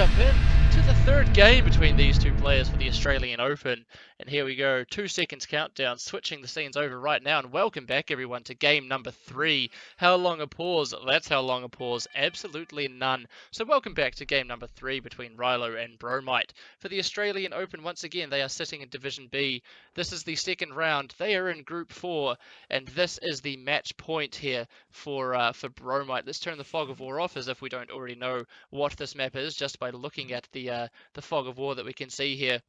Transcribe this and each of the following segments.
jump in to the third game between these two players for the Australian Open. And here we go, 2 seconds countdown, switching the scenes over right now. And welcome back, everyone, to game number 3. How long a pause? That's how long a pause. Absolutely none. So welcome back to game number 3 between Rylo and Bromite. For the Australian Open, once again, they are sitting in Division B. This is the second round. They are in Group 4. And this is the match point here for Bromite. Let's turn the fog of war off as if we don't already know what this map is just by looking at the fog of war that we can see here.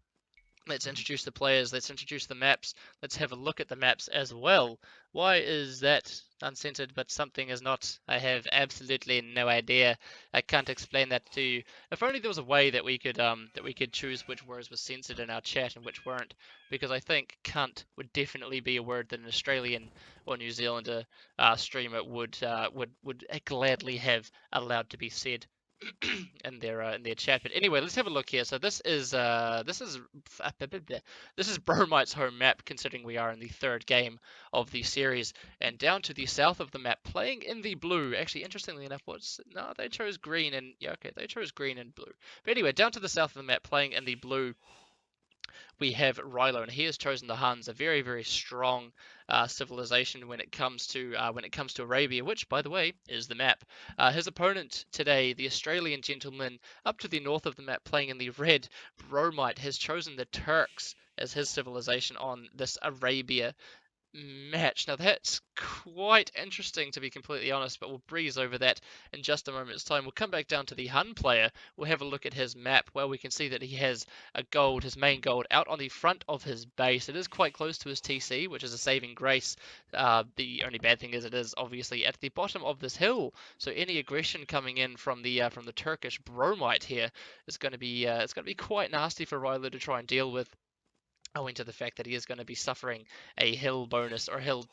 Let's introduce the players, let's introduce the maps, let's have a look at the maps as well. Why is that uncensored but something is not? I have absolutely no idea. I can't explain that to you. If only there was a way that we could choose which words were censored in our chat and which weren't, because I think cunt would definitely be a word that an Australian or New Zealander streamer would gladly have allowed to be said in their chat. But anyway, let's have a look here. So this is Bromite's home map, considering we are in the third game of the series. And down to the south of the map, playing in the blue. Actually, interestingly enough, they chose green and yeah, okay, they chose green and blue. But anyway, down to the south of the map, playing in the blue, we have Rylo, and he has chosen the Huns, a very, very strong civilization when it comes to Arabia, which, by the way, is the map. His opponent today, the Australian gentleman, up to the north of the map, playing in the red, Bromite, has chosen the Turks as his civilization on this Arabia match. Now that's quite interesting, to be completely honest, but we'll breeze over that in just a moment's time. We'll come back down to the Hun player. We'll have a look at his map, where we can see that he has his main gold, out on the front of his base. It is quite close to his TC, which is a saving grace. The only bad thing is it is obviously at the bottom of this hill, so any aggression coming in from the Turkish Bromite here is going to be quite nasty for Rylo to try and deal with, owing to the fact that he is going to be suffering a hill bonus or hill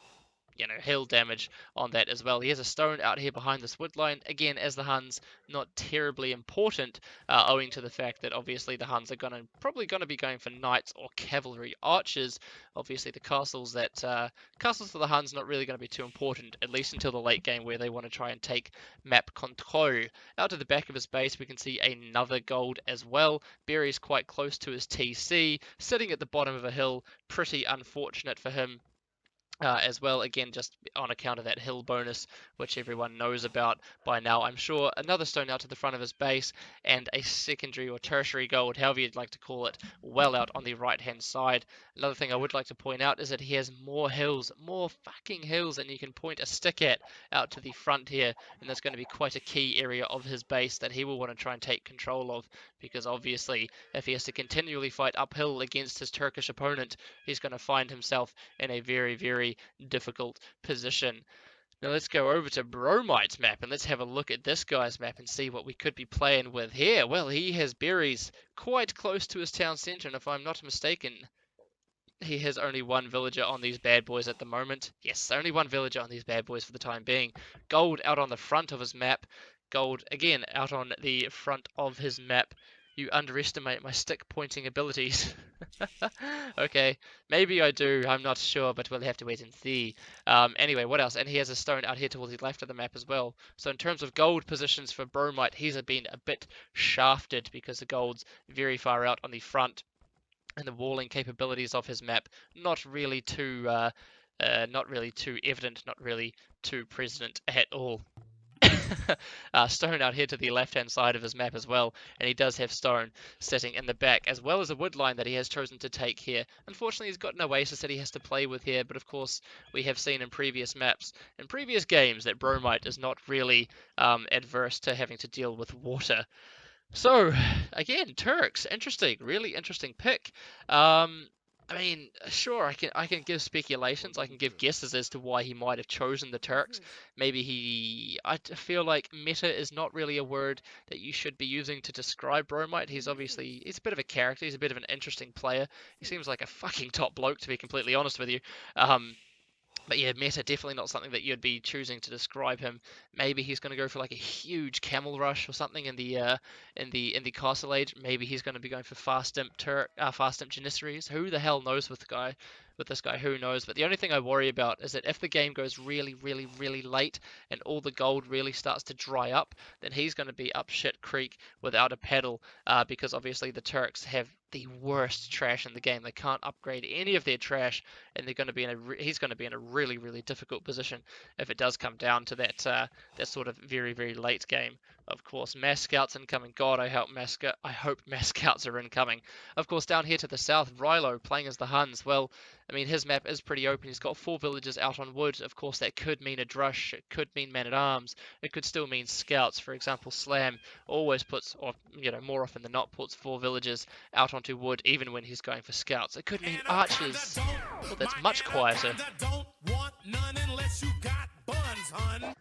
damage on that as well. He has a stone out here behind this wood line. Again, as the Huns, not terribly important, owing to the fact that obviously the Huns are probably going to be going for knights or cavalry archers. Obviously, the castles for the Huns not really going to be too important, at least until the late game, where they want to try and take map control. Out to the back of his base, we can see another gold as well. Berry's quite close to his TC, sitting at the bottom of a hill. Pretty unfortunate for him. As well, again, just on account of that hill bonus, which everyone knows about by now, I'm sure. Another stone out to the front of his base, and a secondary or tertiary gold, however you'd like to call it, well out on the right-hand side. Another thing I would like to point out is that he has more fucking hills than you can point a stick at out to the front here, and that's going to be quite a key area of his base that he will want to try and take control of, because obviously, if he has to continually fight uphill against his Turkish opponent, he's going to find himself in a very, very difficult position. Now let's go over to Bromite's map and let's have a look at this guy's map and see what we could be playing with here. Well, he has berries quite close to his town centre, and if I'm not mistaken, he has only one villager on these bad boys at the moment. Yes, only one villager on these bad boys for the time being. Gold out on the front of his map. Gold again out on the front of his map. You underestimate my stick pointing abilities. Okay, maybe I do, I'm not sure, but we'll have to wait and see. Anyway, what else? And he has a stone out here towards the left of the map as well. So in terms of gold positions for Bromite, he's been a bit shafted because the gold's very far out on the front, and the walling capabilities of his map not really too evident, not really too present at all. Stone out here to the left-hand side of his map as well, and he does have stone sitting in the back, as well as a wood line that he has chosen to take here. Unfortunately, he's got an oasis that he has to play with here, but of course, we have seen in previous maps, in previous games, that Bromite is not really adverse to having to deal with water. So, again, Turks, interesting, really interesting pick. I mean, sure, I can give speculations, I can give guesses as to why he might have chosen the Turks. Maybe I feel like meta is not really a word that you should be using to describe Bromite. He's a bit of a character, he's a bit of an interesting player. He seems like a fucking top bloke, to be completely honest with you. But yeah, meta, definitely not something that you'd be choosing to describe him. Maybe he's going to go for like a huge camel rush or something in the Castle Age. Maybe he's going to be going for fast imp Janissaries. Who the hell knows with the guy? with this guy, who knows? But the only thing I worry about is that if the game goes really, really, really late and all the gold really starts to dry up, then he's going to be up shit creek without a paddle, because obviously the Turks have the worst trash in the game. They can't upgrade any of their trash, and they're going to be in he's going to be in a really, really difficult position if it does come down to that sort of very, very late game. Of course, mass scouts incoming. God, I hope mass scouts are incoming. Of course, down here to the south, Rylo playing as the Huns. Well, I mean, his map is pretty open. He's got 4 villages out on wood. Of course, that could mean a drush. It could mean man-at-arms. It could still mean scouts. For example, Slam always puts, or more often than not, puts 4 villages out onto wood, even when he's going for scouts. It could mean archers. Well, that's much quieter.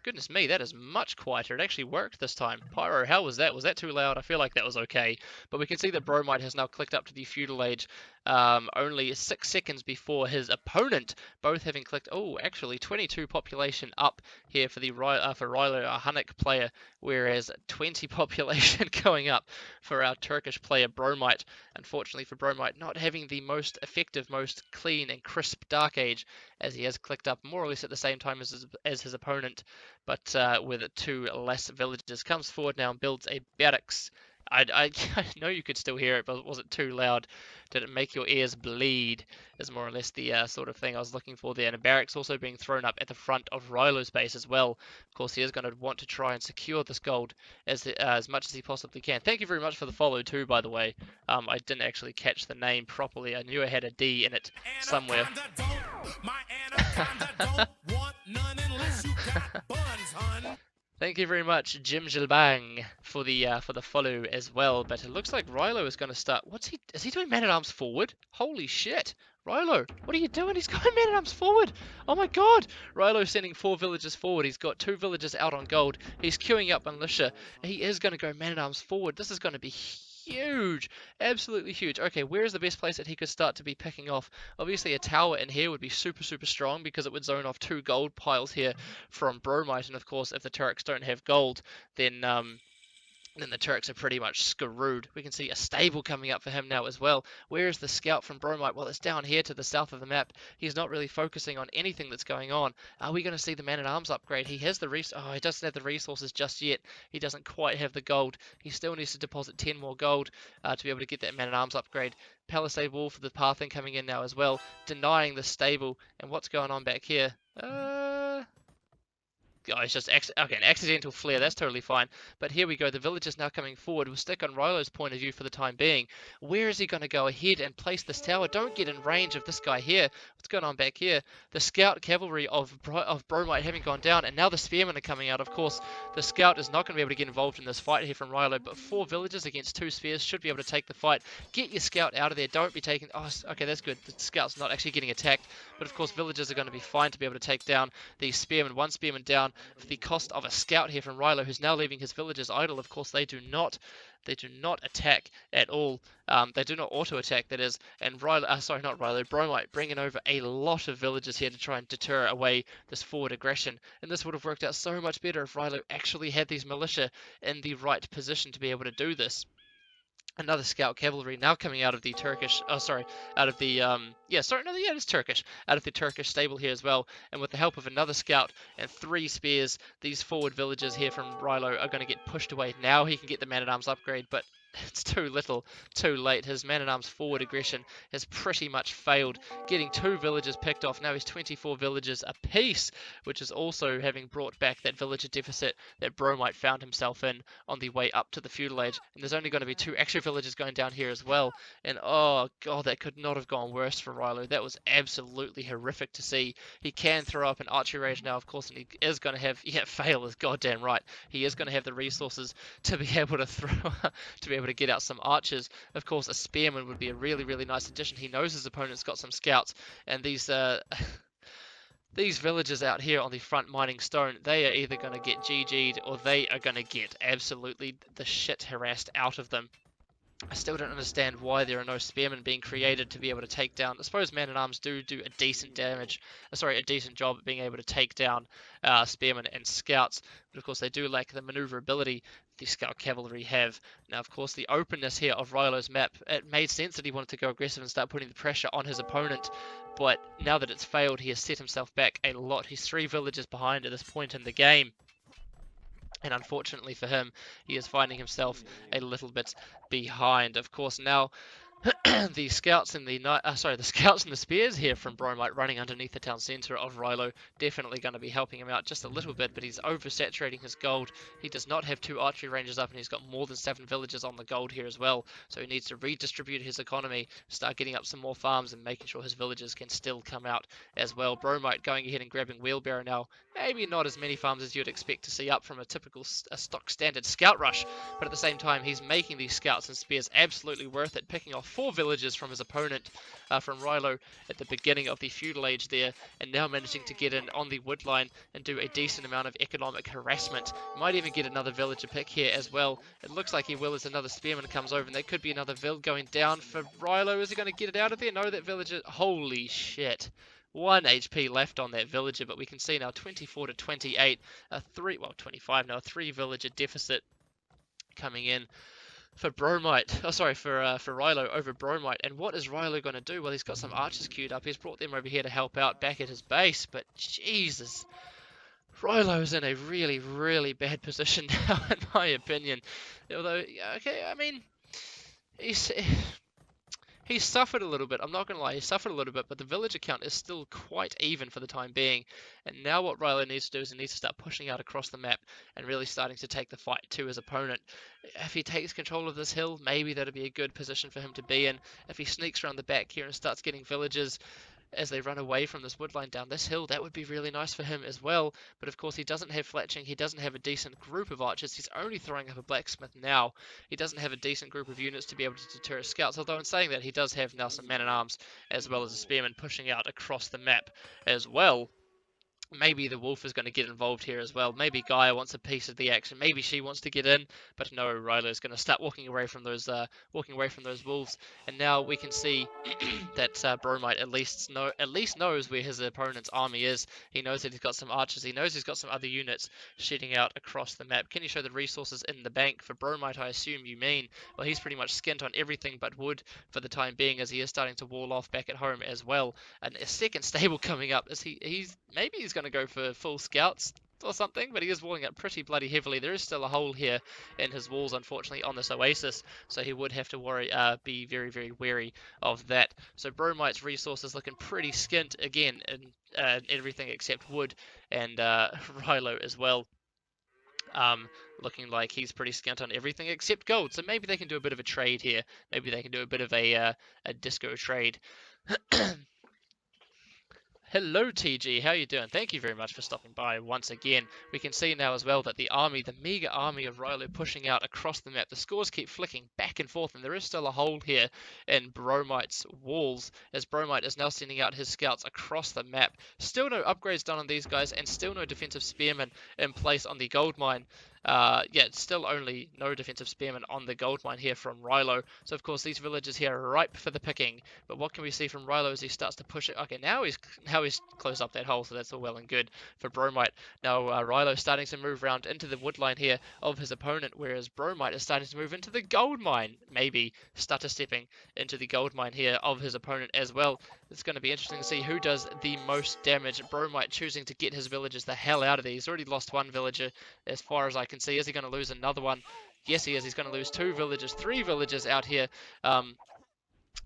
Goodness me, that is much quieter. It actually worked this time. Pyro, how was that? Was that too loud? I feel like that was okay. But we can see that Bromite has now clicked up to the feudal age only 6 seconds before his opponent, both having clicked. Oh, actually 22 population up here for the for Rylo, a Hunnic player, whereas 20 population going up for our Turkish player Bromite. Unfortunately for Bromite, not having the most effective, most clean and crisp Dark Age, as he has clicked up more or less at the same time as his opponent, but with 2 less villages. Comes forward now and builds a barracks. I know you could still hear it, but was it too loud? Did it make your ears bleed? Is more or less the sort of thing I was looking for there. And a barracks also being thrown up at the front of Rylo's base as well. Of course, he is going to want to try and secure this gold as much as he possibly can. Thank you very much for the follow too, by the way. I didn't actually catch the name properly. I knew I had a D in it somewhere. Thank you very much, Jim Gilbang, for the follow as well. But it looks like Rylo is going to start. Is he doing man-at-arms forward? Holy shit! Rylo, what are you doing? He's going man-at-arms forward! Oh my god! Rylo sending 4 villagers forward. He's got 2 villagers out on gold. He's queuing up militia. He is going to go man-at-arms forward. This is going to be huge, absolutely huge. Okay, where is the best place that he could start to be picking off? Obviously a tower in here would be super strong, because it would zone off 2 gold piles here from Bromite, and of course if the Turks don't have gold, then the Turks are pretty much screwed. We can see a stable coming up for him now as well. Where is the scout from Bromite? Well, it's down here to the south of the map. He's not really focusing on anything that's going on. Are we going to see the man-at-arms upgrade? He has the he doesn't have the resources just yet. He doesn't quite have the gold. He still needs to deposit 10 more gold to be able to get that man-at-arms upgrade. Palisade wall for the pathing coming in now as well, denying the stable. And what's going on back here? Oh, it's just okay, an accidental flare, that's totally fine. But here we go, the village is now coming forward. We'll stick on Rylo's point of view for the time being. Where is he going to go ahead and place this tower? Don't get in range of this guy here. What's going on back here? The scout cavalry of Bromite having gone down, and now the spearmen are coming out. Of course, the scout is not going to be able to get involved in this fight here from Rylo, but 4 villages against 2 spears should be able to take the fight. Get your scout out of there. Don't be taking... Oh, okay, that's good. The scout's not actually getting attacked, but of course villagers are going to be fine to be able to take down these spearmen. 1 spearman down for the cost of a scout here from Rylo, who's now leaving his villagers idle. Of course, they do not attack at all. They do not auto attack, that is. And Rylo, sorry, not Rylo, Bromite bringing over a lot of villagers here to try and deter away this forward aggression. And this would have worked out so much better if Rylo actually had these militia in the right position to be able to do this. Another scout cavalry now coming out of the Turkish, out of the, it's Turkish, out of the Turkish stable here as well. And with the help of another scout and 3 spears, these forward villagers here from Rylo are going to get pushed away. Now he can get the man-at-arms upgrade, but it's too little, too late. His man-at-arms forward aggression has pretty much failed, getting 2 villages picked off. Now he's 24 villages apiece, which is also having brought back that villager deficit that Bromite found himself in on the way up to the feudal age. And there's only going to be 2 extra villages going down here as well. And oh god, that could not have gone worse for Rylo. That was absolutely horrific to see. He can throw up an archery range now, of course, and he is going to have, fail is goddamn right. He is going to have the resources to be able to throw, to be able to get out some archers. Of course, a spearman would be a really nice addition. He knows his opponent's got some scouts, and these these villagers out here on the front mining stone, they are either going to get GG'd or they are going to get absolutely the shit harassed out of them. I still don't understand why there are no spearmen being created to be able to take down. I suppose man-at-arms do a decent damage, a decent job at being able to take down spearmen and scouts, but of course they do lack the maneuverability the scout cavalry have. Now, of course, the openness here of Rylo's map, it made sense that he wanted to go aggressive and start putting the pressure on his opponent, but now that it's failed, he has set himself back a lot. He's 3 villages behind at this point in the game. And unfortunately for him, he is finding himself a little bit behind. Of course, now the scouts and the scouts and the spears here from Bromite running underneath the town centre of Rylo, definitely going to be helping him out just a little bit, but he's oversaturating his gold. He does not have 2 archery ranges up, and he's got more than 7 villages on the gold here as well, so he needs to redistribute his economy, start getting up some more farms and making sure his villages can still come out as well. Bromite going ahead and grabbing Wheelbarrow now. Maybe not as many farms as you'd expect to see up from a typical stock standard scout rush, but at the same time he's making these scouts and spears absolutely worth it, picking off 4 villages from his opponent, from Rylo at the beginning of the feudal age there, and now managing to get in on the wood line and do a decent amount of economic harassment. Might even get another villager pick here as well. It looks like he will as another spearman comes over, and there could be another vill going down for Rylo. Is he going to get it out of there? No, that villager, holy shit. 1 HP left on that villager, but we can see now 24 to 28, 25 now, a 3 villager deficit coming in for Bromite. Oh, sorry, for Rylo over Bromite. And what is Rylo going to do? Well, he's got some archers queued up. He's brought them over here to help out back at his base, but Jesus, Rylo's in a really, really bad position now, in my opinion. Although, okay, I mean, He's suffered a little bit, I'm not going to lie, he suffered a little bit, but the villager count is still quite even for the time being. And now what Rylo needs to do is he needs to start pushing out across the map and really starting to take the fight to his opponent. If he takes control of this hill, maybe that'll be a good position for him to be in. If he sneaks around the back here and starts getting villagers as they run away from this woodline down this hill, that would be really nice for him as well. But of course he doesn't have fletching, he doesn't have a decent group of archers, he's only throwing up a blacksmith now. He doesn't have a decent group of units to be able to deter his scouts, although in saying that he does have now some man-at-arms as well as a spearman pushing out across the map as well. Maybe the wolf is going to get involved here as well. Maybe Gaia wants a piece of the action. Maybe she wants to get in, but no, Rylo is going to start walking away from those wolves. And now we can see that Bromite at least knows where his opponent's army is. He knows that he's got some archers. He knows he's got some other units shooting out across the map. Can you show the resources in the bank for Bromite? I assume you mean. Well, he's pretty much skint on everything but wood for the time being, as he is starting to wall off back at home as well. And a second stable coming up. Is he's going to go for full scouts or something, but he is walling up pretty bloody heavily. There is still a hole here in his walls, unfortunately, on this oasis, so he would have to be very, very wary of that. So Bromite's resources looking pretty skint again in everything except wood, and Rylo as well. Looking like he's pretty skint on everything except gold, so maybe they can do a bit of a trade here. Maybe they can do a bit of a disco trade. Hello TG, how you doing? Thank you very much for stopping by once again. We can see now as well that the meager army of Rylo pushing out across the map. The scores keep flicking back and forth, and there is still a hole here in Bromite's walls, as Bromite is now sending out his scouts across the map. Still no upgrades done on these guys, and still no defensive spearmen in place on the gold mine. Still only no defensive spearmen on the gold mine here from Rylo. So of course these villages here are ripe for the picking. But what can we see from Rylo as he starts to push it? Okay, now he's closed up that hole, so that's all well and good for Bromite. Now Rylo starting to move around into the wood line here of his opponent, whereas Bromite is starting to move into the gold mine. Maybe stutter stepping into the gold mine here of his opponent as well. It's going to be interesting to see who does the most damage. Bromite choosing to get his villagers the hell out of there. He's already lost 1 villager as far as I can see. Is he going to lose another one? Yes, he is. He's going to lose 2 villagers, 3 villagers out here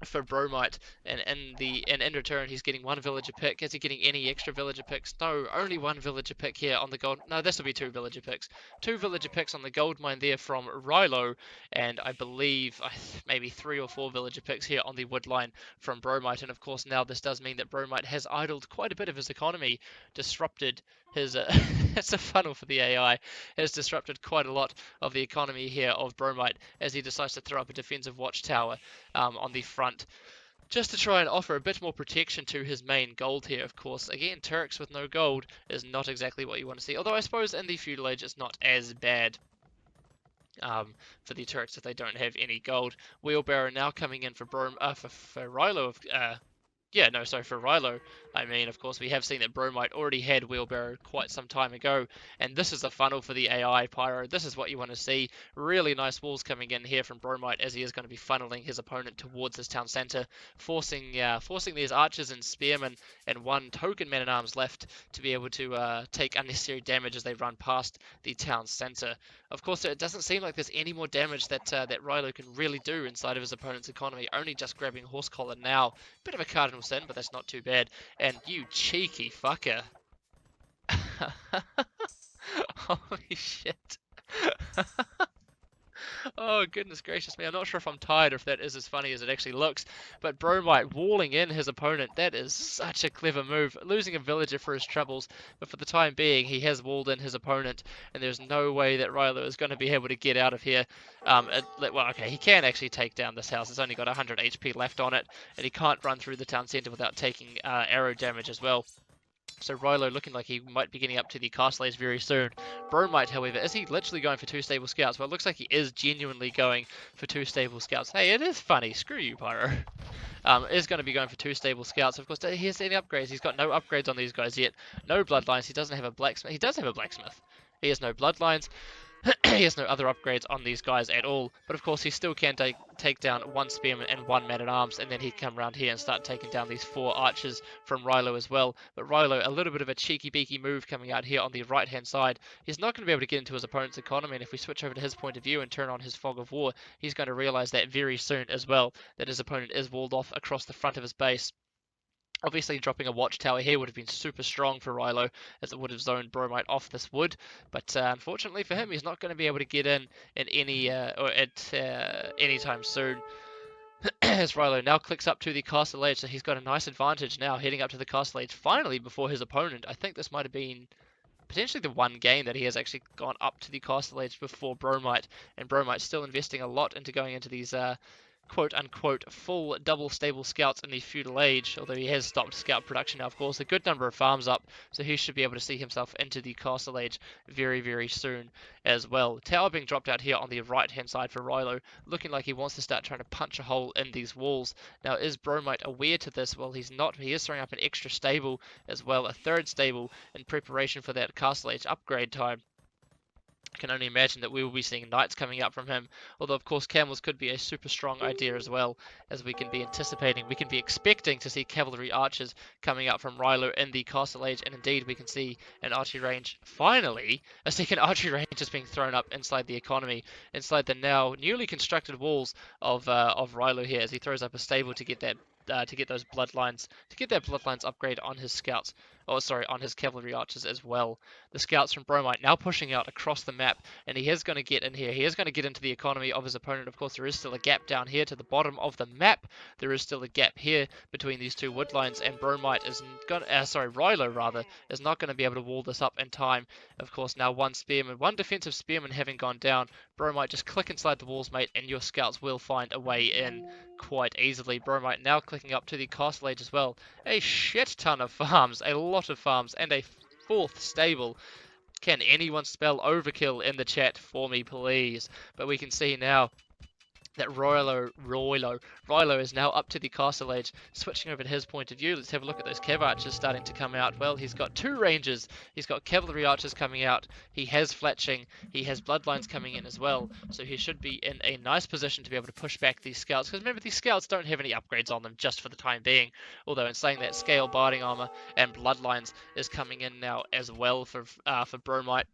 for Bromite, and in return he's getting 1 villager pick. Is he getting any extra villager picks? No, only 1 villager pick here on the gold. No, this will be 2 villager picks. 2 villager picks on the gold mine there from Rylo, and I believe maybe 3 or 4 villager picks here on the wood line from Bromite. And of course now this does mean that Bromite has idled quite a bit of his economy, disrupted his it's a funnel for the AI, has disrupted quite a lot of the economy here of Bromite as he decides to throw up a defensive watchtower on the front, just to try and offer a bit more protection to his main gold here. Of course, again, Turks with no gold is not exactly what you want to see, although I suppose in the feudal age it's not as bad. for the turrets if they don't have any gold. Wheelbarrow now coming in for for Rylo of yeah, no, sorry, for Rylo, I mean, of course, we have seen that Bromite already had Wheelbarrow quite some time ago, and this is a funnel for the AI Pyro. This is what you want to see. Really nice walls coming in here from Bromite as he is going to be funneling his opponent towards his town center, forcing these archers and spearmen and one token man-at-arms left to be able to take unnecessary damage as they run past the town center. Of course, it doesn't seem like there's any more damage that Rylo can really do inside of his opponent's economy, only just grabbing Horse Collar now. Bit of a cardinal sin, but that's not too bad. And you cheeky fucker. Holy shit. Oh, goodness gracious me. I'm not sure if I'm tired or if that is as funny as it actually looks. But Bromite walling in his opponent, that is such a clever move. Losing a villager for his troubles, but for the time being, he has walled in his opponent, and there's no way that Rylo is going to be able to get out of here. Well, okay, he can actually take down this house. It's only got 100 HP left on it, and he can't run through the town center without taking arrow damage as well. So Rylo looking like he might be getting up to the castle age very soon. Bromite, however, is he literally going for 2 stable scouts? Well, it looks like he is genuinely going for 2 stable scouts. Hey, it is funny. Screw you, Pyro. Is going to be going for 2 stable scouts. Of course, he has any upgrades. He's got no upgrades on these guys yet. No bloodlines. He doesn't have a blacksmith. He does have a blacksmith. He has no bloodlines. He has no other upgrades on these guys at all, but of course he still can take down 1 spearman and 1 man-at-arms, and then he'd come around here and start taking down these 4 archers from Rylo as well. But Rylo, a little bit of a cheeky-beaky move coming out here on the right-hand side. He's not going to be able to get into his opponent's economy, and if we switch over to his point of view and turn on his fog of war, he's going to realize that very soon as well, that his opponent is walled off across the front of his base. Obviously, dropping a watchtower here would have been super strong for Rylo, as it would have zoned Bromite off this wood. But unfortunately for him, he's not going to be able to get in any or at any time soon. As Rylo now clicks up to the castle age, so he's got a nice advantage now, heading up to the castle age finally before his opponent. I think this might have been potentially the one game that he has actually gone up to the castle age before Bromite, and Bromite's still investing a lot into going into these quote-unquote full double stable scouts in the feudal age, although he has stopped scout production now, of course. A good number of farms up, so he should be able to see himself into the castle age very, very soon as well. Tower being dropped out here on the right-hand side for Rylo, looking like he wants to start trying to punch a hole in these walls. Now, is Bromite aware to this? Well, he's not. He is throwing up an extra stable as well, a 3rd stable in preparation for that castle age upgrade time. I can only imagine that we will be seeing knights coming up from him, although of course camels could be a super strong idea as well, as we can be expecting to see cavalry archers coming up from Rylo in the castle age, and indeed we can see an archery range, finally, a second archery range is being thrown up inside the economy, inside the now newly constructed walls of Rylo here, as he throws up a stable to get that to get that bloodlines upgrade on his scouts. Oh, sorry, on his cavalry archers as well. The scouts from Bromite now pushing out across the map, and he is going to get in here. He is going to get into the economy of his opponent. Of course, there is still a gap down here to the bottom of the map. There is still a gap here between these 2 wood lines, and Bromite is going Rylo rather, is not going to be able to wall this up in time. Of course, now one defensive spearman having gone down. Bromite, just click inside the walls, mate, and your scouts will find a way in quite easily. Bromite now clicking up to the castle age as well. A shit ton of farms, a lot of farms, and a 4th stable. Can anyone spell overkill in the chat for me, please? But we can see now that Rylo is now up to the castle age, switching over to his point of view. Let's have a look at those cav archers starting to come out. Well, he's got 2 rangers, he's got cavalry archers coming out, he has fletching, he has bloodlines coming in as well, so he should be in a nice position to be able to push back these scouts, because remember, these scouts don't have any upgrades on them just for the time being, although in saying that, scale barding armor and bloodlines is coming in now as well for Bromite.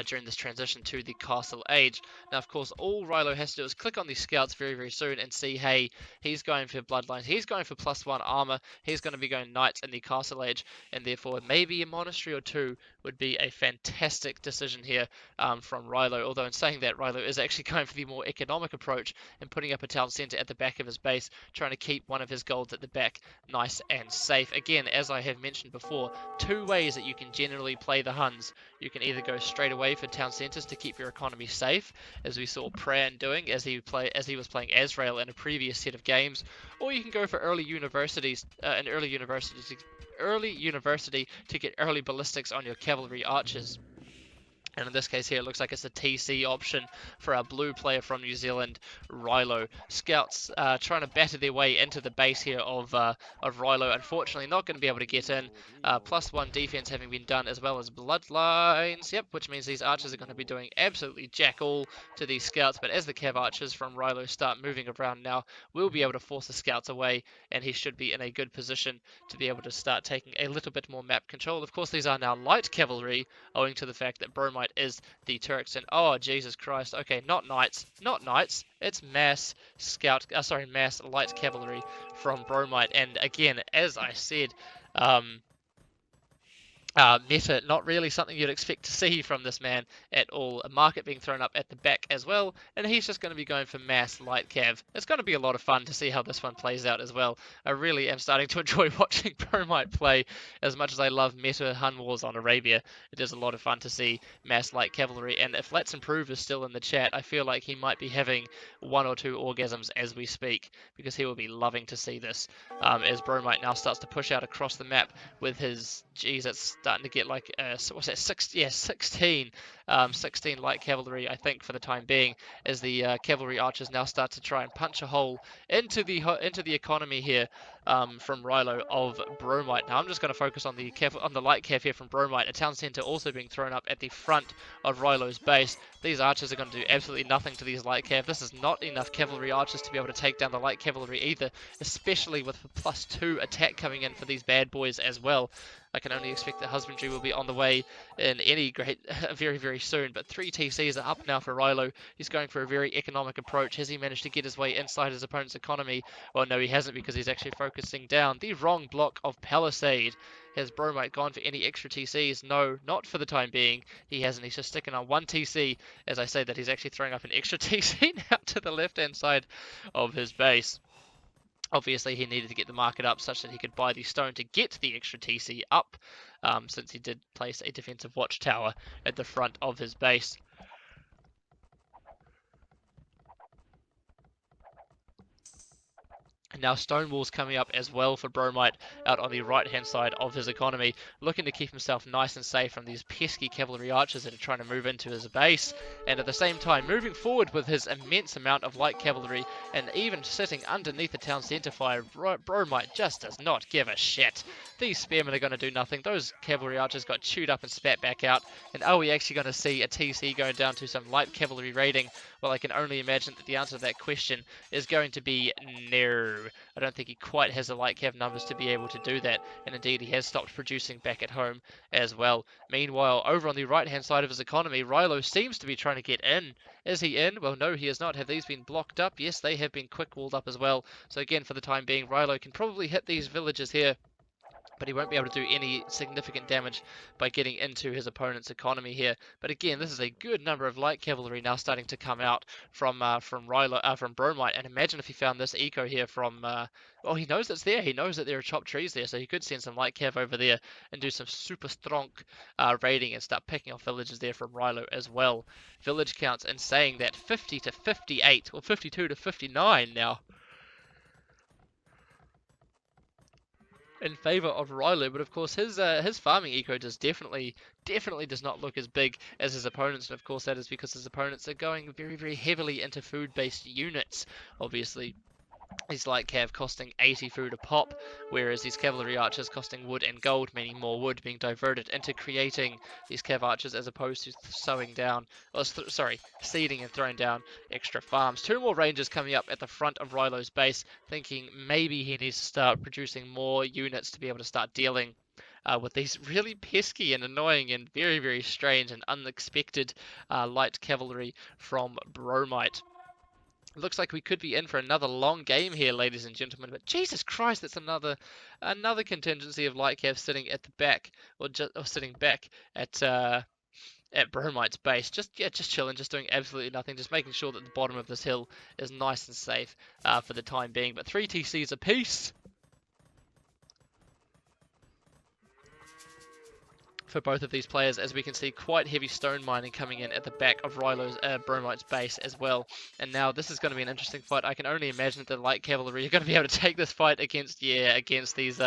During this transition to the castle age. Now, of course, all Rylo has to do is click on these scouts very, very soon and see, hey, he's going for bloodlines, he's going for +1 armor, he's going to be going knights in the castle age, and therefore maybe a monastery or 2 would be a fantastic decision here from Rylo. Although in saying that, Rylo is actually going for the more economic approach and putting up a town center at the back of his base, trying to keep one of his golds at the back nice and safe. Again, as I have mentioned before, 2 ways that you can generally play the Huns. You can either go straight away for town centers to keep your economy safe, as we saw Pran doing as he was playing Azrael in a previous set of games, or you can go for early university to get early ballistics on your cavalry archers. And in this case here, it looks like it's a TC option for our blue player from New Zealand, Rylo. Scouts trying to batter their way into the base here of Rylo. Unfortunately, not going to be able to get in. +1 defense having been done, as well as bloodlines. Yep, which means these archers are going to be doing absolutely jack all to these scouts. But as the cav archers from Rylo start moving around now, we'll be able to force the scouts away, and he should be in a good position to be able to start taking a little bit more map control. Of course, these are now light cavalry, owing to the fact that Bromite is the Turks. And oh, Jesus Christ. Okay, not knights. Not knights. It's mass mass light cavalry from Bromite. And again, as I said, meta, not really something you'd expect to see from this man at all. A market being thrown up at the back as well, and he's just going to be going for mass light cav. It's going to be a lot of fun to see how this one plays out as well. I really am starting to enjoy watching Bromite play. As much as I love meta Hun Wars on Arabia, it is a lot of fun to see mass light cavalry. And if Let's Improve is still in the chat, I feel like he might be having 1 or 2 orgasms as we speak, because he will be loving to see this. As Bromite now starts to push out across the map with his, geez, it's starting to get like, what's that, 16 light cavalry, I think, for the time being, as the cavalry archers now start to try and punch a hole into the economy here from Rylo of Bromite. Now I'm just going to focus on the light cav here from Bromite. A town centre also being thrown up at the front of Rylo's base. These archers are going to do absolutely nothing to these light cav. This is not enough cavalry archers to be able to take down the light cavalry either, especially with the +2 attack coming in for these bad boys as well. I can only expect that husbandry will be on the way in any great, very, very soon. But 3 TCs are up now for Rylo. He's going for a very economic approach. Has he managed to get his way inside his opponent's economy? Well, no, he hasn't, because he's actually focusing down the wrong block of Palisade. Has Bromite gone for any extra TCs? No, not for the time being. He hasn't. He's just sticking on 1 TC. As I say that, he's actually throwing up an extra TC now to the left-hand side of his base. Obviously, he needed to get the market up such that he could buy the stone to get the extra TC up, since he did place a defensive watchtower at the front of his base. Now Stonewall's coming up as well for Bromite out on the right-hand side of his economy, looking to keep himself nice and safe from these pesky cavalry archers that are trying to move into his base, and at the same time moving forward with his immense amount of light cavalry, and even sitting underneath the town centre fire. Bromite just does not give a shit. These spearmen are going to do nothing. Those cavalry archers got chewed up and spat back out, and are we actually going to see a TC going down to some light cavalry raiding? Well, I can only imagine that the answer to that question is going to be no. I don't think he quite has the light cav numbers to be able to do that, and indeed he has stopped producing back at home as well. Meanwhile, over on the right-hand side of his economy, Rylo seems to be trying to get in. Is he in? Well, no, he is not. Have these been blocked up? Yes, they have been quick-walled up as well. So again, for the time being, Rylo can probably hit these villages here, but he won't be able to do any significant damage by getting into his opponent's economy here. But again, this is a good number of light cavalry now starting to come out from Rylo, from Bromite. And imagine if he found this eco here from, well, he knows it's there. He knows that there are chopped trees there, so he could send some light cav over there and do some super strong raiding and start picking off villages there from Rylo as well. Village counts and saying that 50 to 58, or 52 to 59 now, in favor of Rylo. But of course his farming eco does definitely does not look as big as his opponents, and of course that is because his opponents are going very, very heavily into food-based units. Obviously, these light cav costing 80 food a pop, whereas these cavalry archers costing wood and gold, meaning more wood being diverted into creating these cav archers as opposed to seeding and throwing down extra farms. 2 more rangers coming up at the front of Rylo's base, thinking maybe he needs to start producing more units to be able to start dealing with these really pesky and annoying and very, very strange and unexpected light cavalry from Bromite. Looks like we could be in for another long game here, ladies and gentlemen. But Jesus Christ, that's another contingency of light cav sitting at the back, or sitting back at Bromite's base. Just chilling, just doing absolutely nothing, just making sure that the bottom of this hill is nice and safe for the time being. But 3 TCs apiece for both of these players, as we can see quite heavy stone mining coming in at the back of Rylo's Bromite's base as well. And now this is going to be an interesting fight. I can only imagine that the light cavalry are going to be able to take this fight against these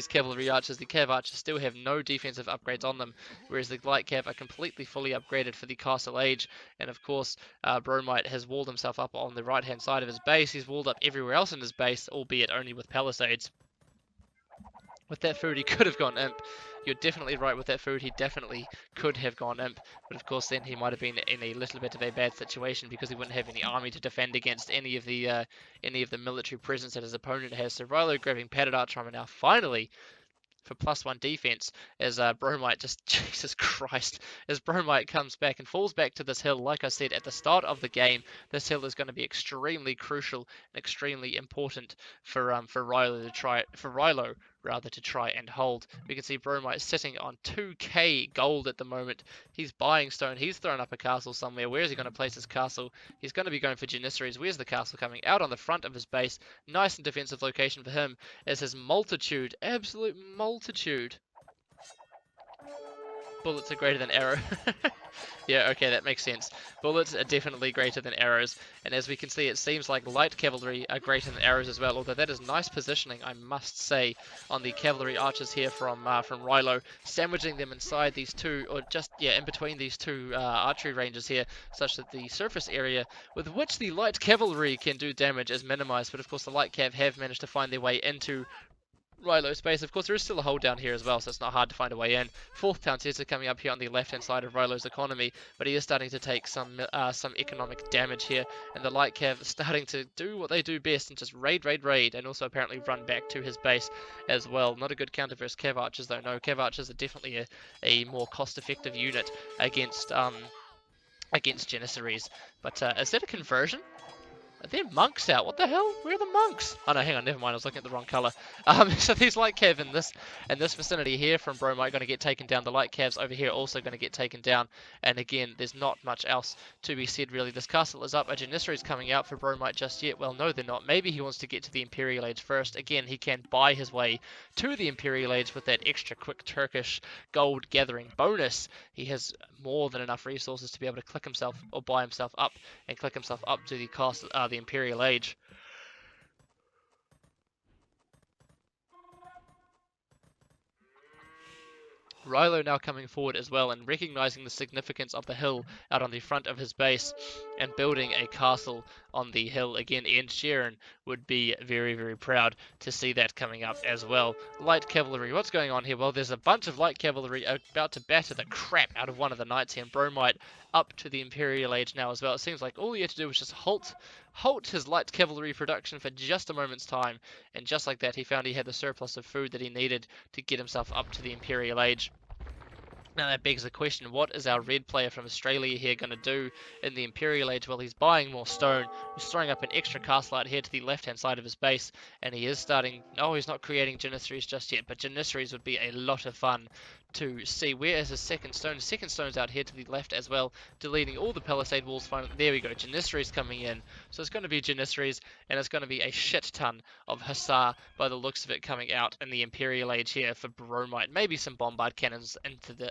cavalry archers. The cav archers still have no defensive upgrades on them, whereas the light cav are completely fully upgraded for the castle age. And of course, Bromite has walled himself up on the right hand side of his base. He's walled up everywhere else in his base, albeit only with palisades. With that food, he could have gone imp. You're definitely right with that food. He definitely could have gone imp. But of course, then he might have been in a little bit of a bad situation because he wouldn't have any army to defend against any of the military presence that his opponent has. So Rylo grabbing padded archer armor now, finally, for +1 defense, as Bromite just, Jesus Christ, as Bromite comes back and falls back to this hill. Like I said at the start of the game, this hill is going to be extremely crucial and extremely important for Rylo to try and hold. We can see Bromite sitting on 2k gold at the moment. He's buying stone. He's thrown up a castle somewhere. Where is he going to place his castle? He's going to be going for Janissaries. Where's the castle coming? Out on the front of his base. Nice and defensive location for him, as his multitude, absolute multitude, bullets are greater than arrow. Yeah, okay, that makes sense. Bullets are definitely greater than arrows, and as we can see, it seems like light cavalry are greater than arrows as well, although that is nice positioning, I must say, on the cavalry archers here from Rylo, sandwiching them inside these two, or just, yeah, in between these two archery ranges here, such that the surface area with which the light cavalry can do damage is minimized. But of course, the light cav have managed to find their way into Rylo space. Of course, there is still a hold down here as well, so it's not hard to find a way in. Fourth town center coming up here on the left-hand side of Rylo's economy, but he is starting to take some economic damage here, and the light cav is starting to do what they do best and just raid, and also apparently run back to his base as well. Not a good counter versus cav archers though. No, cav archers are definitely a more cost-effective unit against Janissaries. But is that a conversion? Are there monks out? What the hell? Where are the monks? Oh no, hang on, never mind, I was looking at the wrong colour. So these light cav in this vicinity here from Bromite going to get taken down. The light cavs over here also going to get taken down. And again, there's not much else to be said really. This castle is up. A Janissary is coming out for Bromite just yet. Well, no, they're not. Maybe he wants to get to the Imperial Age first. Again, he can buy his way to the Imperial Age with that extra quick Turkish gold gathering bonus. He has more than enough resources to be able to click himself or buy himself up and click himself up to the castle, the Imperial Age. Rylo now coming forward as well and recognizing the significance of the hill out on the front of his base and building a castle on the hill. Again, Ian Sheeran would be very, very proud to see that coming up as well. Light cavalry, what's going on here? Well, there's a bunch of light cavalry about to batter the crap out of one of the knights here, and Bromite up to the Imperial Age now as well. It seems like all he had to do was just halt his light cavalry production for just a moment's time, and just like that he found he had the surplus of food that he needed to get himself up to the Imperial Age. Now that begs the question, what is our red player from Australia here going to do in the Imperial Age? Well, he's buying more stone. He's throwing up an extra castle out here to the left-hand side of his base, and he is starting... No, he's not creating Janissaries just yet, but Janissaries would be a lot of fun to see. Where is his second stone? Second stone's out here to the left as well, deleting all the palisade walls. Finally, there we go, Janissaries coming in. So it's going to be Janissaries, and it's going to be a shit ton of Hussar by the looks of it coming out in the Imperial Age here for Bromite. Maybe some bombard cannons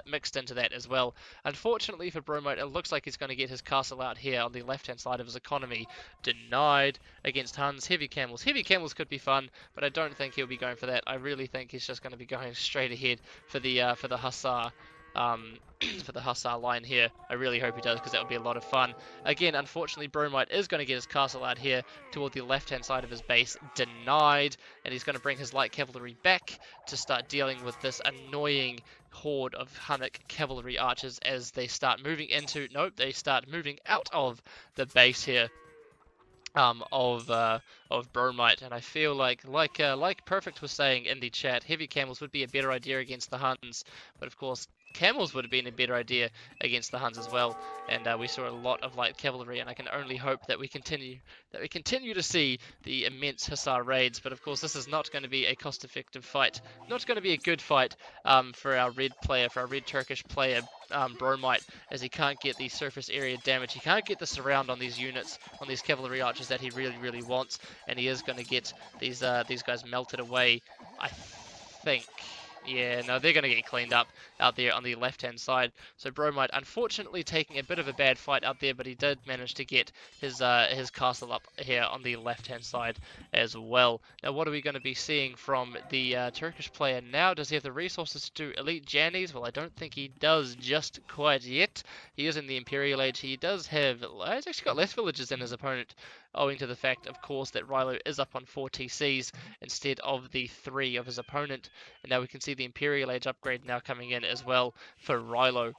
mixed into that as well. Unfortunately for Bromite, it looks like he's going to get his castle out here on the left-hand side of his economy. Denied against Huns. Heavy camels. Heavy camels could be fun, but I don't think he'll be going for that. I really think he's just going to be going straight ahead for the Hussar. For the Hussar line here. I really hope he does, because that would be a lot of fun. Again, unfortunately, Bromite is going to get his castle out here toward the left-hand side of his base. Denied. And he's going to bring his light cavalry back to start dealing with this annoying horde of Hunnic cavalry archers as they start moving into... Nope, they start moving out of the base here. Of Bromite, and I feel like Perfect was saying in the chat, heavy camels would be a better idea against the Huns, but of course camels would have been a better idea against the Huns as well, and we saw a lot of light cavalry, and I can only hope that we continue to see the immense Hussar raids. But of course this is not going to be a cost-effective fight, not going to be a good fight for our red Turkish player, Bromite, as he can't get the surface area damage, he can't get the surround on these units, on these cavalry archers that he really wants, and he is going to get these guys melted away, I think. Yeah, no, they're going to get cleaned up out there on the left-hand side. So Bromite, unfortunately, taking a bit of a bad fight out there, but he did manage to get his castle up here on the left-hand side as well. Now, what are we going to be seeing from the Turkish player now? Does he have the resources to do Elite Jannies? Well, I don't think he does just quite yet. He is in the Imperial Age. He does have... He's actually got less villages than his opponent, owing to the fact, of course, that Rylo is up on 4 TCs instead of the 3 of his opponent. And now we can see the Imperial Age upgrade now coming in as well for Rylo.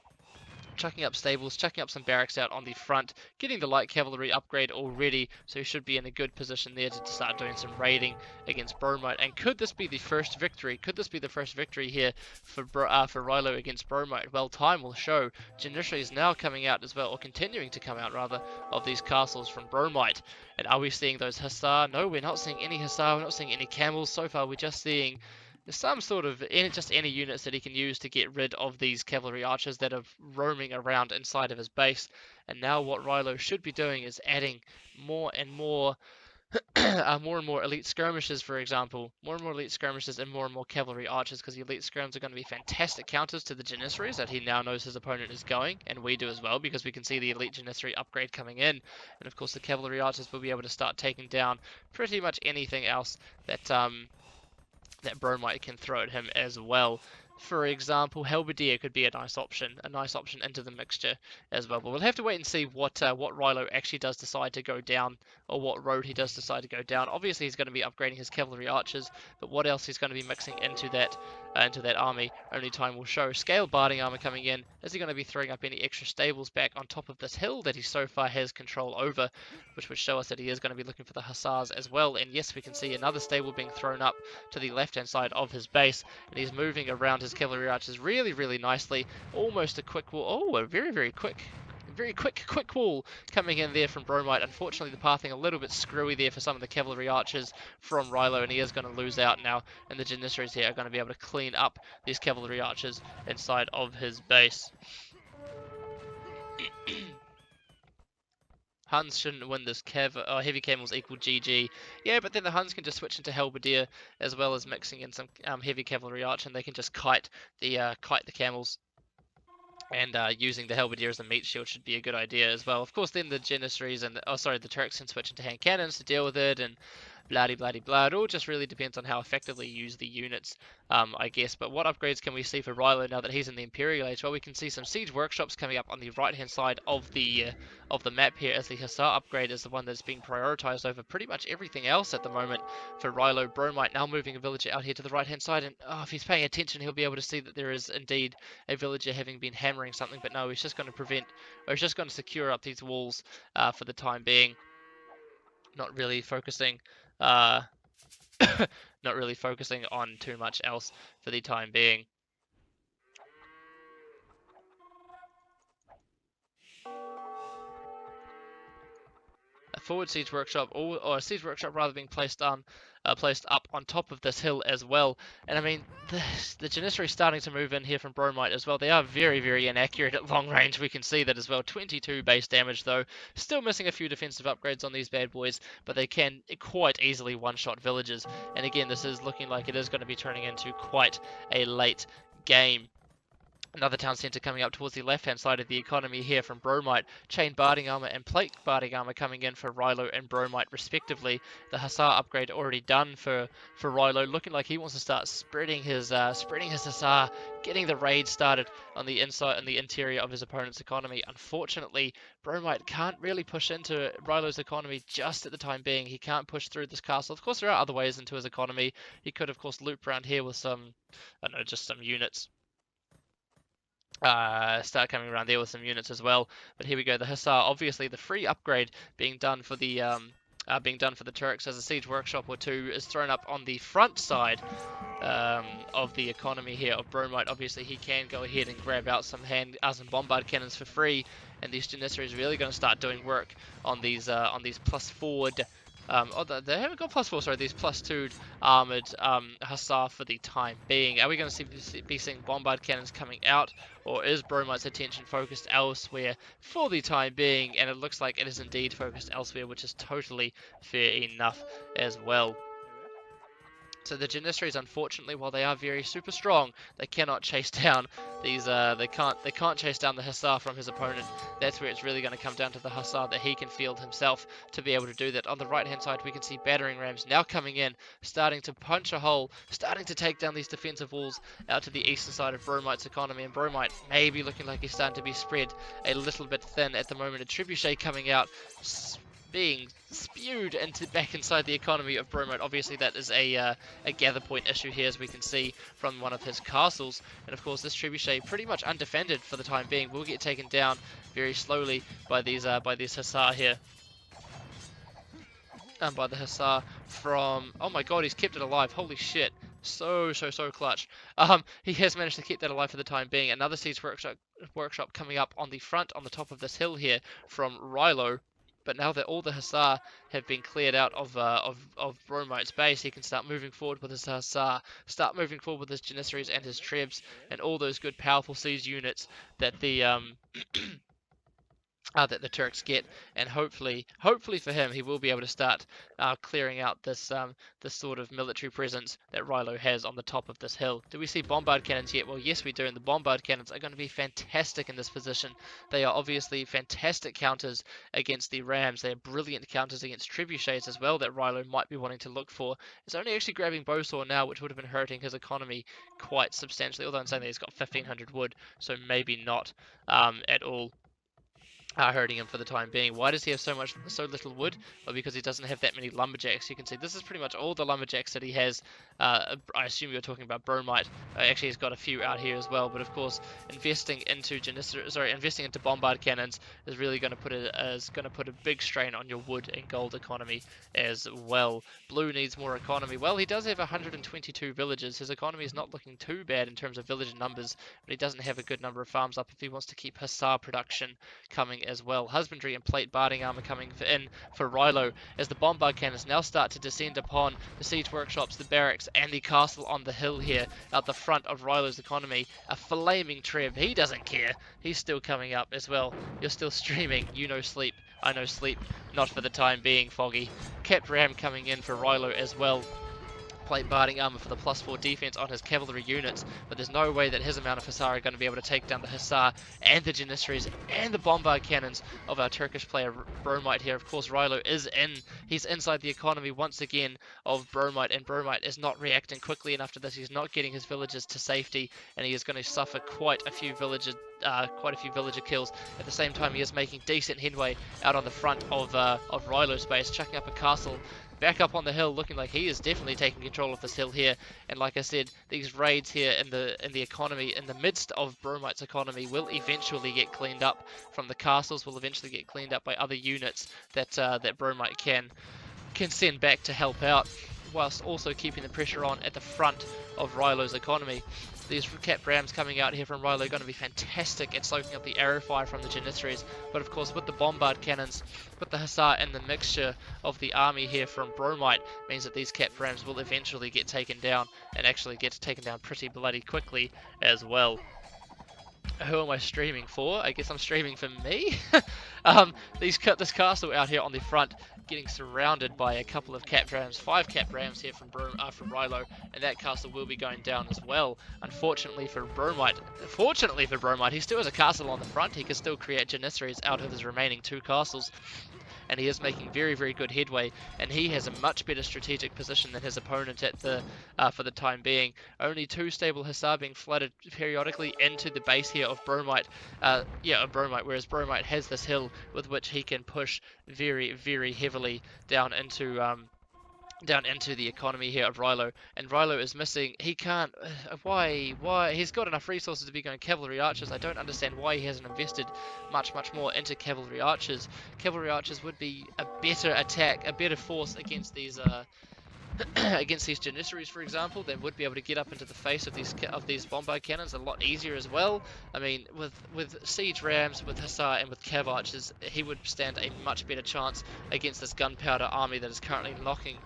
Chucking up stables, chucking up some barracks out on the front, getting the light cavalry upgrade already, so he should be in a good position there to start doing some raiding against Bromite. And could this be the first victory? Could this be the first victory here for Rylo against Bromite? Well, time will show. Janissary is now coming out as well, or continuing to come out rather, of these castles from Bromite. And are we seeing those Hussar? No, we're not seeing any Hussar, we're not seeing any camels. So far, we're just seeing some sort of just any units that he can use to get rid of these cavalry archers that are roaming around inside of his base. And now what Rylo should be doing is adding more and more more and more elite skirmishes, for example, more and more elite skirmishes and more cavalry archers, because the elite skirms are going to be fantastic counters to the Janissaries that he now knows his opponent is going, and we do as well, because we can see the elite Janissary upgrade coming in. And of course the cavalry archers will be able to start taking down pretty much anything else that Bromite can throw at him as well. For example, Halberdier could be a nice option into the mixture as well. But we'll have to wait and see what Rylo actually does decide to go down, or what road he does decide to go down. Obviously, he's going to be upgrading his cavalry archers, but what else he's going to be mixing into that army, only time will show. Scaled barding armor coming in. Is he going to be throwing up any extra stables back on top of this hill that he so far has control over, which would show us that he is going to be looking for the hussars as well. And yes, we can see another stable being thrown up to the left-hand side of his base, and he's moving around his cavalry archers really nicely. Almost a quick wall. Oh, a very quick wall coming in there from Bromite. Unfortunately, the pathing a little bit screwy there for some of the cavalry archers from Rylo, and he is going to lose out now, and the Janissaries here are going to be able to clean up these cavalry archers inside of his base. Huns shouldn't win this heavy camels equal GG. Yeah, but then the Huns can just switch into Halberdier as well as mixing in some heavy cavalry archer, and they can just kite the camels. And using the Halberdier as a meat shield should be a good idea as well. Of course, then the Janissaries and the Turks can switch into hand cannons to deal with it, and blah. It all just really depends on how effectively you use the units, I guess. But what upgrades can we see for Rylo now that he's in the Imperial Age? Well, we can see some siege workshops coming up on the right-hand side of the map here, as the Hussar upgrade is the one that's being prioritized over pretty much everything else at the moment for Rylo. Bromite now moving a villager out here to the right-hand side, and if he's paying attention, he'll be able to see that there is indeed a villager having been hammering something. But no, he's just going to secure up these walls for the time being. Not really focusing not really focusing on too much else for the time being. A forward siege workshop, or a siege workshop rather, being placed up on top of this hill as well. And I mean, the Janissary starting to move in here from Bromite as well. They are very inaccurate at long range. We can see that as well. 22 base damage though. Still missing a few defensive upgrades on these bad boys, but they can quite easily one-shot villages. And again, this is looking like it is going to be turning into quite a late game. Another town centre coming up towards the left-hand side of the economy here from Bromite. Chain barding armour and plate barding armour coming in for Rylo and Bromite respectively. The Hussar upgrade already done for Rylo, looking like he wants to start spreading his Hussar, getting the raid started on the inside and the interior of his opponent's economy. Unfortunately, Bromite can't really push into Rylo's economy just at the time being. He can't push through this castle. Of course, there are other ways into his economy. He could, of course, loop around here with some, I don't know, just some units. Start coming around there with some units as well. But here we go, the Hussar, obviously the free upgrade being done for the Turks, as a siege workshop or two is thrown up on the front side of the economy here of Bromite. Obviously he can go ahead and grab out some bombard cannons for free, and these Janissaries is really going to start doing work on these +4. They haven't got +4, sorry, these +2 armoured Hussar for the time being. Are we going to be seeing bombard cannons coming out, or is Bromite's attention focused elsewhere for the time being? And it looks like it is indeed focused elsewhere, which is totally fair enough as well. So the Janissaries, unfortunately, while they are very super strong, they cannot chase down these. They can't chase down the Hussar from his opponent. That's where it's really going to come down to the Hussar that he can field himself to be able to do that. On the right hand side, we can see battering rams now coming in, starting to punch a hole, starting to take down these defensive walls out to the eastern side of Bromite's economy. And Bromite may be looking like he's starting to be spread a little bit thin at the moment. A Trebuchet coming out, being spewed back inside the economy of Bromite. Obviously, that is a gather point issue here, as we can see from one of his castles. And of course, this Trebuchet pretty much undefended for the time being will get taken down very slowly by these Hussar here. By the Hussar from... Oh my god, he's kept it alive. Holy shit. So clutch. He has managed to keep that alive for the time being. Another siege workshop coming up on the front, on the top of this hill here from Rylo. But now that all the Hussar have been cleared out of Bromite's base, he can start moving forward with his Hussar, start moving forward with his Janissaries and his Trebs, and all those good powerful siege units that the that the Turks get, and hopefully for him, he will be able to start clearing out this sort of military presence that Rylo has on the top of this hill. Do we see bombard cannons yet? Well, yes, we do, and the bombard cannons are going to be fantastic in this position. They are obviously fantastic counters against the Rams. They are brilliant counters against Trebuchets as well that Rylo might be wanting to look for. It's only actually grabbing Bowsaw now, which would have been hurting his economy quite substantially, although I'm saying that he's got 1500 wood, so maybe not at all hurting him for the time being. Why does he have so little wood? Well, because he doesn't have that many lumberjacks. You can see this is pretty much all the lumberjacks that he has. I assume you're talking about Bromite. Actually, he's got a few out here as well. But of course, investing into bombard cannons is really going to put a big strain on your wood and gold economy as well. Blue needs more economy. Well, he does have 122 villages. His economy is not looking too bad in terms of villager numbers, but he doesn't have a good number of farms up if he wants to keep Hussar production coming as well. Husbandry and plate barding armor coming in for Rylo as the bombard cannons now start to descend upon the siege workshops, the barracks, and the castle on the hill here at the front of Rylo's economy. A flaming Treb. He doesn't care. He's still coming up as well. You're still streaming. You know sleep. I know sleep. Not for the time being, Foggy. Capped Ram coming in for Rylo as well. Plate barding armor for the +4 defense on his cavalry units, but there's no way that his amount of Hussar are going to be able to take down the Hussar and the Janissaries and the bombard cannons of our Turkish player Bromite here. Of course, Rylo he's inside the economy once again of Bromite, and Bromite is not reacting quickly enough to this. He's not getting his villagers to safety, and he is going to suffer quite a few villager kills. At the same time, he is making decent headway out on the front of Rylo's base, chucking up a castle back up on the hill, looking like he is definitely taking control of this hill here. And like I said, these raids here in the economy, in the midst of Bromite's economy, will eventually get cleaned up from the castles, will eventually get cleaned up by other units that Bromite can send back to help out, whilst also keeping the pressure on at the front of Rylo's economy. These capped rams coming out here from Rylo are going to be fantastic at soaking up the arrow fire from the Janissaries, but of course with the bombard cannons, with the Hussar and the mixture of the army here from Bromite, means that these capped rams will eventually get taken down, and actually get taken down pretty bloody quickly as well. Who am I streaming for? I guess I'm streaming for me. This castle out here on the front, getting surrounded by a couple of capped rams, 5 capped rams here from Rylo, and that castle will be going down as well. Unfortunately for Bromite, he still has a castle on the front. He can still create Janissaries out of his remaining 2 castles. And he is making very, very good headway, and he has a much better strategic position than his opponent for the time being. Only 2 stable Hussar being flooded periodically into the base here of Bromite, whereas Bromite has this hill with which he can push very, very heavily down into the economy here of Rylo, and Rylo is missing. He can't. Why? He's got enough resources to be going cavalry archers. I don't understand why he hasn't invested much more into cavalry archers. Cavalry archers would be a better attack, a better force against these against these Janissaries, for example. They would be able to get up into the face of these bombard cannons a lot easier as well. I mean, with siege rams, with Hussar, and with cav archers, he would stand a much better chance against this gunpowder army that is currently knocking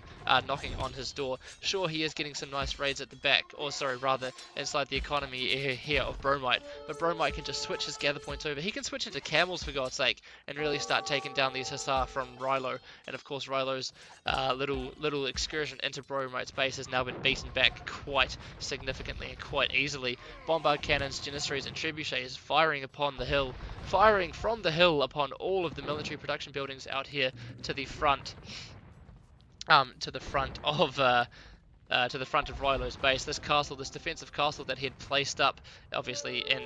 knocking on his door. Sure, he is getting some nice raids at the back, or sorry, rather inside the economy here of Bromite, but Bromite can just switch his gather points over. He can switch into camels, for God's sake, and really start taking down these Hussar from Rylo. And of course, Rylo's little excursion into Bromite's base has now been beaten back quite significantly and quite easily. Bombard cannons, Janissaries, and trebuchets firing upon the hill, firing from the hill upon all of the military production buildings out here to the front, to the front of Rylo's base. This castle, this defensive castle that he had placed up, obviously in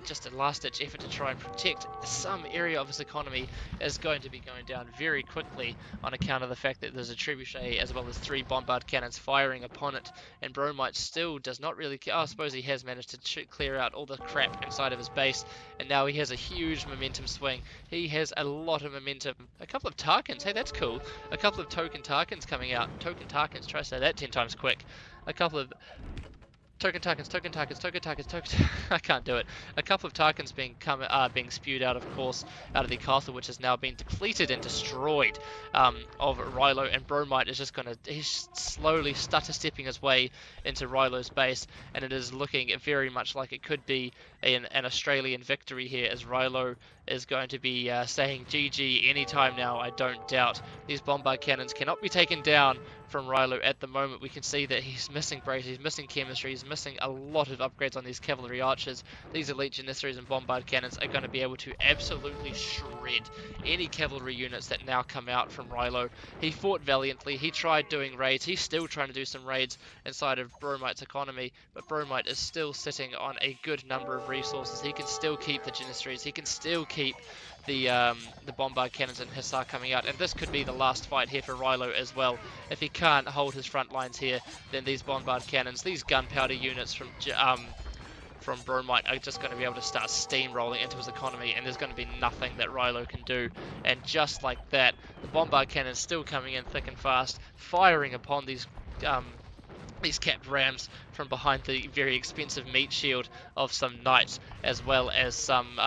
just a last-ditch effort to try and protect some area of his economy, is going to be going down very quickly on account of the fact that there's a trebuchet as well as 3 bombard cannons firing upon it, and Bromite still does not really care. I suppose he has managed to clear out all the crap inside of his base, and now he has a huge momentum swing. He has a lot of momentum. A couple of Tarkans, hey, that's cool. A couple of token Tarkans coming out. Token Tarkans, try to say that 10 times quick. A couple of token Tarkans. I can't do it. A couple of Tarkans being spewed out, of course, out of the castle, which has now been depleted and destroyed. Of Rylo, and Bromite is just he's slowly stutter-stepping his way into Rylo's base, and it is looking very much like it could be an Australian victory here, as Rylo is going to be saying GG anytime now, I don't doubt. These bombard cannons cannot be taken down from Rylo at the moment. We can see that he's missing brace, he's missing chemistry, he's missing a lot of upgrades on these cavalry archers. These elite Janissaries and bombard cannons are going to be able to absolutely shred any cavalry units that now come out from Rylo. He fought valiantly, he tried doing raids, he's still trying to do some raids inside of Bromite's economy, but Bromite is still sitting on a good number of resources. He can still keep the Janissaries, he can still keep the bombard cannons and Hussar coming out, and this could be the last fight here for Rylo as well. If he can't hold his front lines here, then these bombard cannons, these gunpowder units from Bromite are just going to be able to start steamrolling into his economy, and there's going to be nothing that Rylo can do. And just like that, the bombard cannons still coming in thick and fast, firing upon these capped rams from behind the very expensive meat shield of some knights, as well as some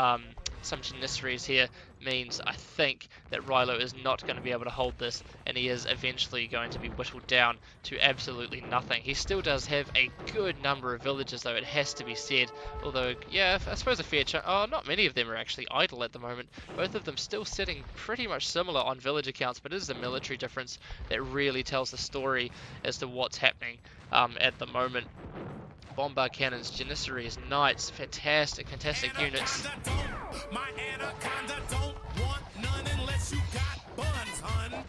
Janissaries here. Means I think that Rylo is not going to be able to hold this, and he is eventually going to be whittled down to absolutely nothing. He still does have a good number of villages, though, it has to be said. Although, yeah, I suppose a fair chunk. Oh, not many of them are actually idle at the moment. Both of them still sitting pretty much similar on village accounts, but it is the military difference that really tells the story as to what's happening at the moment. Bombard cannons, Janissaries, knights, fantastic units. My anaconda don't want none unless you got buns, hun.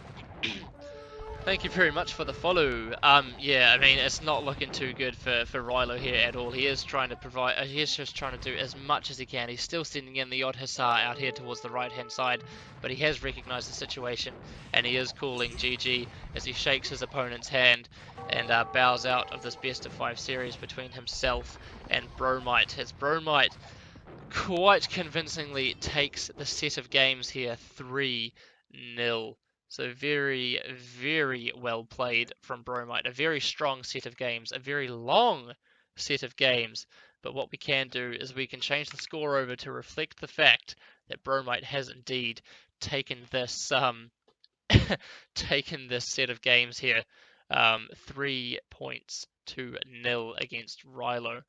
Thank you very much for the follow. Yeah, I mean, it's not looking too good for Rylo here at all. He is trying to provide, he is just trying to do as much as he can. He's still sending in the odd Hussar out here towards the right-hand side, but he has recognized the situation, and he is calling GG as he shakes his opponent's hand and bows out of this best-of-5 series between himself and Bromite. As Bromite quite convincingly takes the set of games here 3-0. So very, very well played from Bromite. A very strong set of games, a very long set of games. But what we can do is we can change the score over to reflect the fact that Bromite has indeed taken this taken this set of games here 3 points to 0 against Rylo.